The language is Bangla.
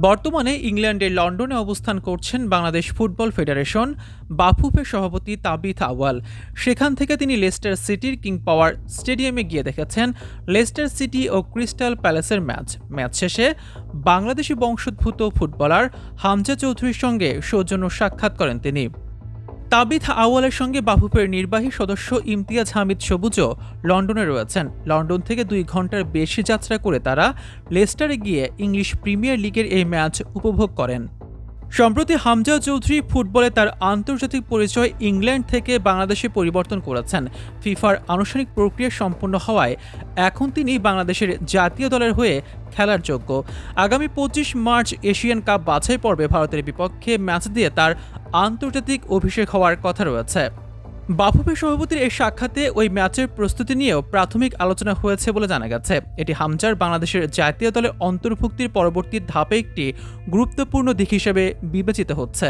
বর্তমানে ইংল্যান্ডের লন্ডনে অবস্থান করছেন বাংলাদেশ ফুটবল ফেডারেশন বাফুফের সভাপতি তাবিথ আউয়াল। সেখান থেকে তিনি লেস্টার সিটির কিং পাওয়ার স্টেডিয়ামে গিয়ে দেখেছেন লেস্টার সিটি ও ক্রিস্টাল প্যালেসের ম্যাচ শেষে বাংলাদেশি বংশোদ্ভূত ফুটবলার হামজা চৌধুরীর সঙ্গে সৌজন্য সাক্ষাৎ করেন তিনি। তাবিথ আউয়ালের সঙ্গে বাফুফের নির্বাহী সদস্য ইমতিয়াজ হামিদ সবুজও লন্ডনে রয়েছেন। লন্ডন থেকে 2 ঘন্টার বেশি যাত্রা করে তারা লেস্টারে গিয়ে ইংলিশ প্রিমিয়ার লিগের এই ম্যাচ উপভোগ করেন। সম্প্রতি হামজা চৌধুরী ফুটবলে তার আন্তর্জাতিক পরিচয় ইংল্যান্ড থেকে বাংলাদেশে পরিবর্তন করেছেন। ফিফার আনুষ্ঠানিক প্রক্রিয়া সম্পন্ন হওয়ায় এখন তিনি বাংলাদেশের জাতীয় দলের হয়ে খেলার যোগ্য। আগামী 25 মার্চ এশিয়ান কাপ বাছাই পর্বে ভারতের বিপক্ষে ম্যাচ দিয়ে তার আন্তর্জাতিক অভিষেক হওয়ার কথা রয়েছে। বাফুফের সভাপতির এই সাক্ষাতে ওই ম্যাচের প্রস্তুতি নিয়েও প্রাথমিক আলোচনা হয়েছে বলে জানা গেছে। এটি হামজার বাংলাদেশের জাতীয় দলে অন্তর্ভুক্তির পরবর্তী ধাপে একটি গুরুত্বপূর্ণ দিক হিসেবে বিবেচিত হচ্ছে।